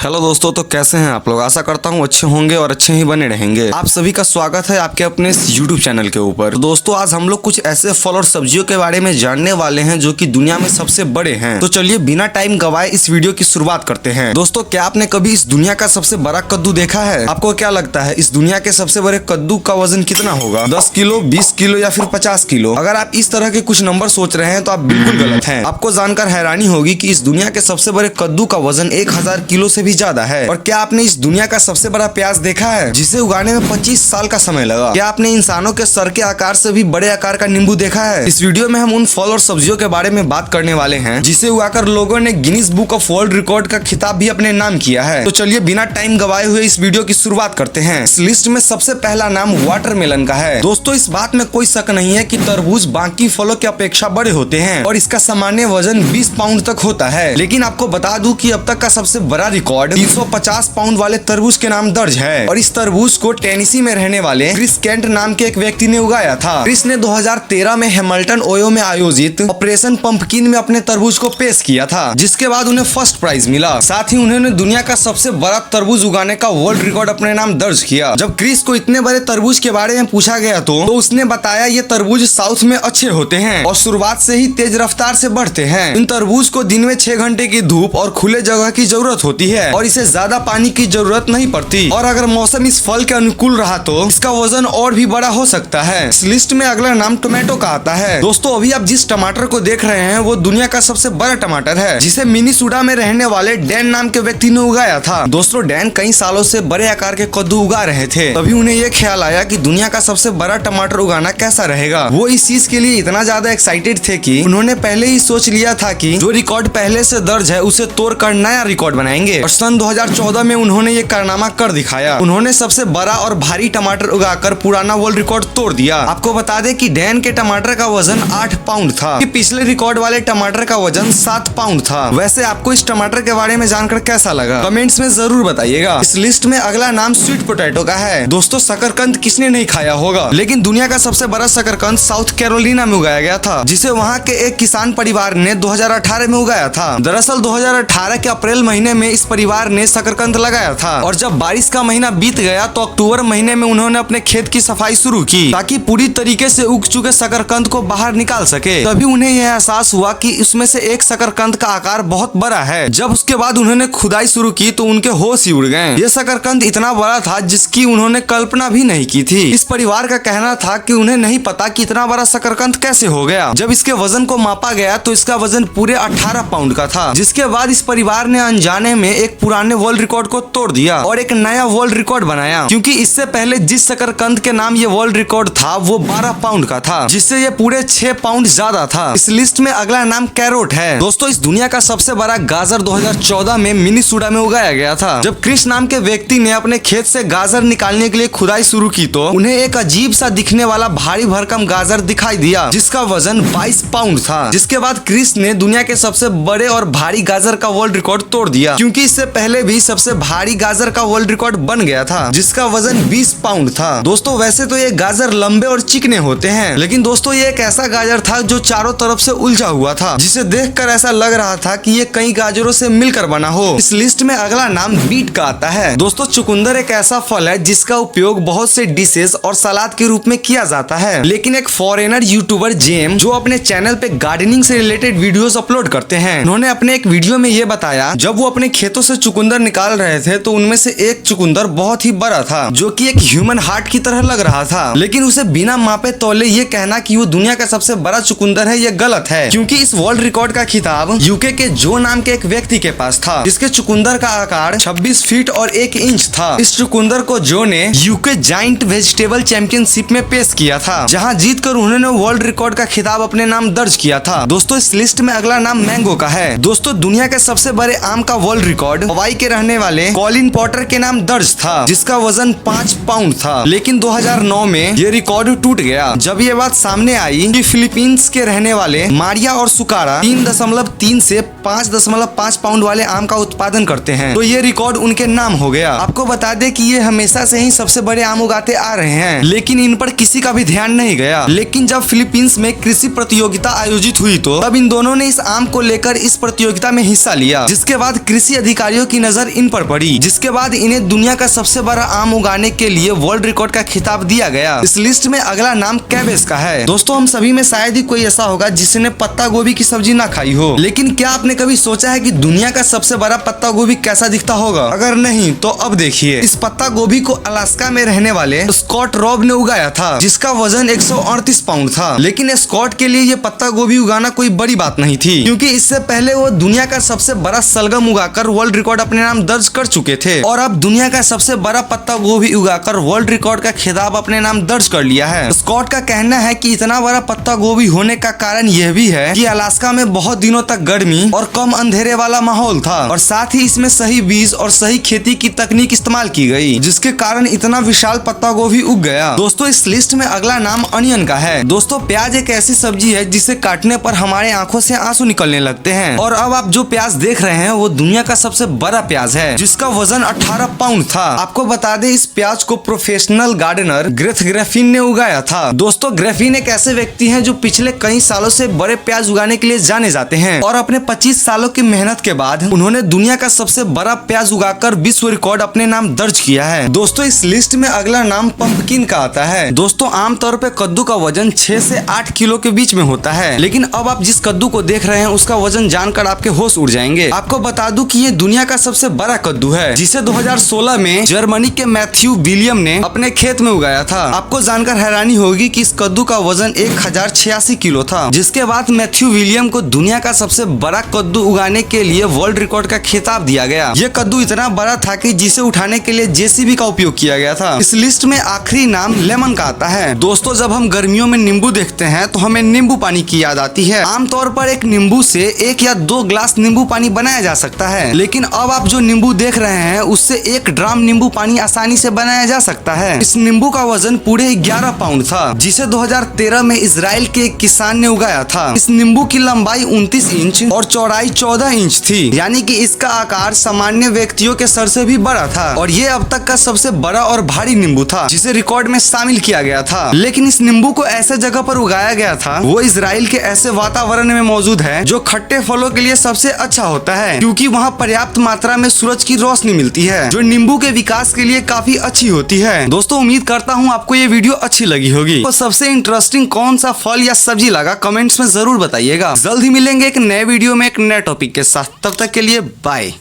Hello दोस्तों, तो कैसे हैं आप लोग। आशा करता हूँ अच्छे होंगे और अच्छे ही बने रहेंगे। आप सभी का स्वागत है आपके अपने इस YouTube चैनल के ऊपर। तो दोस्तों, आज हम लोग कुछ ऐसे फल और सब्जियों के बारे में जानने वाले हैं जो कि दुनिया में सबसे बड़े हैं। तो चलिए बिना टाइम गवाए इस वीडियो की शुरुआत करते हैं। दोस्तों, क्या आपने कभी इस दुनिया का सबसे बड़ा कद्दू देखा है? आपको क्या लगता है इस दुनिया के सबसे बड़े कद्दू का वजन कितना होगा? 10 किलो, 20 किलो या फिर 50 किलो? अगर आप इस तरह के कुछ नंबर सोच रहे हैं तो आप बिल्कुल गलत हैं। आपको जानकर हैरानी होगी कि इस दुनिया के सबसे बड़े कद्दू का वजन 1000 किलो से भी ज्यादा है। और क्या आपने इस दुनिया का सबसे बड़ा प्याज देखा है जिसे उगाने में 25 साल का समय लगा? क्या आपने इंसानों के सर के आकार से भी बड़े आकार का नींबू देखा है? इस वीडियो में हम उन फल और सब्जियों के बारे में बात करने वाले हैं जिसे उगाकर लोगों ने Guinness book of world record का खिताब भी अपने नाम किया है। तो चलिए बिना टाइम गवाए हुए इस वीडियो की शुरुआत करते हैं। इस लिस्ट में सबसे पहला नाम वाटरमेलन का है। दोस्तों, इस बात में कोई शक नहीं है कि तरबूज बाकी फलों की अपेक्षा बड़े होते हैं और इसका सामान्य वजन 20 पाउंड तक होता है। लेकिन आपको बता दूं कि अब तक का सबसे बड़ा रिकॉर्ड 350 पाउंड वाले तरबूज के नाम दर्ज है और इस तरबूज को टेनेसी में रहने वाले क्रिस केंट नाम के एक व्यक्ति ने उगाया था। क्रिस ने 2013 में हैमिल्टन ओयो में आयोजित ऑपरेशन पंपकिन में अपने तरबूज को पेश किया था, जिसके बाद उन्हें फर्स्ट प्राइज मिला। साथ ही उन्होंने दुनिया का सबसे बड़ा तरबूज उगाने का वर्ल्ड रिकॉर्ड अपने नाम दर्ज किया। जब क्रिस को इतने बड़े तरबूज के बारे में पूछा गया तो उसने बताया ये तरबूज साउथ में अच्छे होते हैं और शुरुआत से ही तेज रफ्तार से बढ़ते हैं। इन तरबूज को दिन में 6 घंटे की धूप और खुले जगह की जरूरत होती है और इसे ज्यादा पानी की जरूरत नहीं पड़ती और अगर मौसम इस फल के अनुकूल रहा तो इसका वजन और भी बड़ा हो सकता है। इस लिस्ट में अगला नाम टोमेटो का आता है। दोस्तों, अभी आप जिस टमाटर को देख रहे हैं वो दुनिया का सबसे बड़ा टमाटर है जिसे मिनीसोटा में रहने वाले डैन नाम के व्यक्ति ने उगाया था। दोस्तों, डैन कई सालों से बड़े आकार के कद्दू उगा रहे थे। तभी उन्हें ये ख्याल आया कि दुनिया का सबसे बड़ा टमाटर उगाना कैसा रहेगा। वो इस चीज के लिए इतना ज्यादा एक्साइटेड थे कि उन्होंने पहले ही सोच लिया था कि जो रिकॉर्ड पहले से दर्ज है उसे तोड़कर नया रिकॉर्ड बनाएंगे और सन 2014 में उन्होंने ये कारनामा कर दिखाया। उन्होंने सबसे बड़ा और भारी टमाटर उगाकर पुराना वर्ल्ड रिकॉर्ड तोड़ दिया। आपको बता दें कि डैन के टमाटर का वजन 8 पाउंड था, कि पिछले रिकॉर्ड वाले टमाटर का वजन 7 पाउंड था। वैसे आपको इस टमाटर के बारे में जानकर कैसा लगा कमेंट्स में जरूर बताइएगा। इस लिस्ट में अगला नाम स्वीट पोटैटो का है। दोस्तों, शकरकंद किसने नहीं खाया होगा, लेकिन दुनिया का सबसे बड़ा शकरकंद साउथ कैरोलिना में उगाया गया था जिसे वहाँ के एक किसान परिवार ने 2018 में उगाया था। दरअसल 2018 के अप्रैल महीने में इस परिवार ने शकरकंद लगाया था और जब बारिश का महीना बीत गया तो अक्टूबर महीने में उन्होंने अपने खेत की सफाई शुरू की ताकि पूरी तरीके से उग चुके शकरकंद को बाहर निकाल सके। तभी उन्हें यह एहसास हुआ कि उसमें से एक शकरकंद का आकार बहुत बड़ा है। जब उसके बाद उन्होंने खुदाई शुरू की तो उनके होश ही उड़ गए। ये शकरकंद इतना बड़ा था जिसकी उन्होंने कल्पना भी नहीं की थी। इस परिवार का कहना था कि उन्हें नहीं पता कि इतना बड़ा शकरकंद कैसे हो गया। जब इसके वजन को मापा गया तो इसका वजन पूरे 18 पाउंड का था, जिसके बाद इस परिवार ने अनजाने में एक पुराने वर्ल्ड रिकॉर्ड को तोड़ दिया और एक नया वर्ल्ड रिकॉर्ड बनाया, क्योंकि इससे पहले जिस शकरकंद के नाम ये वर्ल्ड रिकॉर्ड था वो 12 पाउंड का था, जिससे ये पूरे 6 पाउंड ज्यादा था। इस लिस्ट में अगला नाम कैरोट है। दोस्तों, इस दुनिया का सबसे बड़ा गाजर 2014 में मिनीसोटा में उगाया गया था। जब क्रिस नाम के व्यक्ति ने अपने खेत से गाजर निकालने के लिए खुदाई शुरू की तो उन्हें एक अजीब सा दिखने वाला भारी भरकम गाजर दिखाई दिया जिसका वजन 22 पाउंड था। जिसके बाद क्रिस ने दुनिया के सबसे बड़े और भारी गाजर का वर्ल्ड रिकॉर्ड तोड़ दिया, क्योंकि इससे पहले भी सबसे भारी गाजर का वर्ल्ड रिकॉर्ड बन गया था जिसका वजन 20 पाउंड था। दोस्तों, वैसे तो ये गाजर लंबे और चिकने होते हैं, लेकिन दोस्तों ये एक ऐसा गाजर था जो चारों तरफ से उलझा हुआ था, जिसे देखकर ऐसा लग रहा था कि ये कई गाजरों से मिलकर बना हो। इस लिस्ट में अगला नाम बीट का आता है। दोस्तों, चुकंदर एक ऐसा फल है जिसका उपयोग बहुत से डिशेस और सलाद के रूप में किया जाता है, लेकिन एक फॉरेनर यूट्यूबर जेम जो अपने चैनल पे गार्डनिंग से रिलेटेड वीडियोस अपलोड करते हैं, उन्होंने अपने एक वीडियो में ये बताया जब वो अपने खेतों से चुकंदर निकाल रहे थे तो उनमें से एक चुकंदर बहुत ही बड़ा था जो कि एक ह्यूमन हार्ट की तरह लग रहा था, लेकिन उसे बिना मापे तौले ये कहना कि वो दुनिया का सबसे बड़ा चुकंदर है ये गलत है, क्योंकि इस वर्ल्ड रिकॉर्ड का खिताब यूके के जो नाम के एक व्यक्ति के पास था जिसके चुकंदर का आकार 26 फीट और 1 इंच था। इस चुकंदर को जो ने यूके जाइंट वेजिटेबल चैंपियनशिप में पेश किया था, जहाँ जीतकर उन्होंने वर्ल्ड रिकॉर्ड का खिताब अपने नाम दर्ज किया था। दोस्तों, इस लिस्ट में अगला नाम मैंगो का है। दोस्तों, दुनिया के सबसे बड़े आम का वर्ल्ड रिकॉर्ड हवाई के रहने वाले कॉलिन पॉटर के नाम दर्ज था जिसका वजन 5 पाउंड था, लेकिन 2009 में ये रिकॉर्ड टूट गया जब ये बात सामने आई कि फिलीपींस के रहने वाले मारिया और सुकारा 3.3 से 5.5 पाउंड वाले आम का उत्पादन करते हैं, तो ये रिकॉर्ड उनके नाम हो गया। आपको बता दें कि ये हमेशा से ही सबसे बड़े आम उगाते आ रहे हैं, लेकिन इन पर किसी का भी ध्यान नहीं गया। लेकिन जब फिलीपींस में कृषि प्रतियोगिता आयोजित हुई तो तब इन दोनों ने इस आम को लेकर इस प्रतियोगिता में हिस्सा लिया, जिसके बाद कृषि अधिकारी अधिकारियों की नजर इन पर पड़ी, जिसके बाद इन्हें दुनिया का सबसे बड़ा आम उगाने के लिए वर्ल्ड रिकॉर्ड का खिताब दिया गया। इस लिस्ट में अगला नाम कैबेज का है। दोस्तों हम सभी में शायद ही कोई ऐसा होगा जिसने पत्ता गोभी की सब्जी ना खाई हो, लेकिन क्या आपने कभी सोचा है कि दुनिया का सबसे बड़ा पत्ता गोभी कैसा दिखता होगा? अगर नहीं तो अब देखिए। इस पत्ता गोभी को अलास्का में रहने वाले स्कॉट रॉब ने उगाया था, जिसका वजन 138 पाउंड था। लेकिन स्कॉट के लिए ये पत्ता गोभी उगाना कोई बड़ी बात नहीं थी, क्योंकि इससे पहले वो दुनिया का सबसे बड़ा सलगम उगाकर वर्ल्ड रिकॉर्ड अपने नाम दर्ज कर चुके थे, और अब दुनिया का सबसे बड़ा पत्ता गोभी उगाकर वर्ल्ड रिकॉर्ड का खिताब अपने नाम दर्ज कर लिया है। स्कॉट का कहना है कि इतना बड़ा पत्ता गोभी होने का कारण यह भी है कि अलास्का में बहुत दिनों तक गर्मी और कम अंधेरे वाला माहौल था, और साथ ही इसमें सही बीज और सही खेती की तकनीक इस्तेमाल की गई, जिसके कारण इतना विशाल पत्ता गोभी उग गया। दोस्तों इस लिस्ट में अगला नाम अनियन का है। दोस्तों प्याज एक ऐसी सब्जी है जिसे काटने पर हमारे आंखों से आंसू निकलने लगते हैं, और अब आप जो प्याज देख रहे हैं वो दुनिया का सबसे बड़ा प्याज है, जिसका वजन 18 पाउंड था। आपको बता दें इस प्याज को प्रोफेशनल गार्डनर ग्रेथ ग्रेफिन ने उगाया था। दोस्तों ग्रेफिन एक ऐसे व्यक्ति हैं जो पिछले कई सालों से बड़े प्याज उगाने के लिए जाने जाते हैं, और अपने 25 सालों की मेहनत के बाद उन्होंने दुनिया का सबसे बड़ा प्याज उगाकर विश्व रिकॉर्ड अपने नाम दर्ज किया है। दोस्तों इस लिस्ट में अगला नाम पंपकिन का आता है। दोस्तों आमतौर पे कद्दू का वजन 6 से 8 किलो के बीच में होता है, लेकिन अब आप जिस कद्दू को देख रहे हैं उसका वजन जानकर आपके होश उड़ जाएंगे। आपको बता दूं कि ये दुनिया का सबसे बड़ा कद्दू है, जिसे 2016 में जर्मनी के मैथ्यू विलियम ने अपने खेत में उगाया था। आपको जानकर हैरानी होगी कि इस कद्दू का वजन 1086 किलो था, जिसके बाद मैथ्यू विलियम को दुनिया का सबसे बड़ा कद्दू उगाने के लिए वर्ल्ड रिकॉर्ड का खिताब दिया गया। ये कद्दू इतना बड़ा था कि जिसे उठाने के लिए जेसीबी का उपयोग किया गया था। इस लिस्ट में आखिरी नाम लेमन का आता है। दोस्तों जब हम गर्मियों में नींबू देखते हैं तो हमें नींबू पानी की याद आती है। आमतौर पर एक नींबू से 1 या 2 ग्लास नींबू पानी बनाया जा सकता है, लेकिन अब आप जो नींबू देख रहे हैं उससे 1 ड्राम नींबू पानी आसानी से बनाया जा सकता है। इस नींबू का वजन पूरे 11 पाउंड था, जिसे 2013 में इजराइल के एक किसान ने उगाया था। इस नींबू की लंबाई 29 इंच और चौड़ाई 14 इंच थी, यानी कि इसका आकार सामान्य व्यक्तियों के सर से भी बड़ा था, और ये अब तक का सबसे बड़ा और भारी नींबू था जिसे रिकॉर्ड में शामिल किया गया था। लेकिन इस नींबू को ऐसे जगह पर उगाया गया था, वो इजराइल के ऐसे वातावरण में मौजूद है जो खट्टे फलों के लिए सबसे अच्छा होता है, क्योंकि वहाँ पर्याप्त मात्रा में सूरज की रोशनी मिलती है, जो नींबू के विकास के लिए काफी अच्छी होती है। दोस्तों उम्मीद करता हूँ आपको ये वीडियो अच्छी लगी होगी। तो सबसे इंटरेस्टिंग कौन सा फल या सब्जी लगा कमेंट्स में जरूर बताइएगा। जल्द ही मिलेंगे एक नए वीडियो में एक नए टॉपिक के साथ। तब तक के लिए बाय।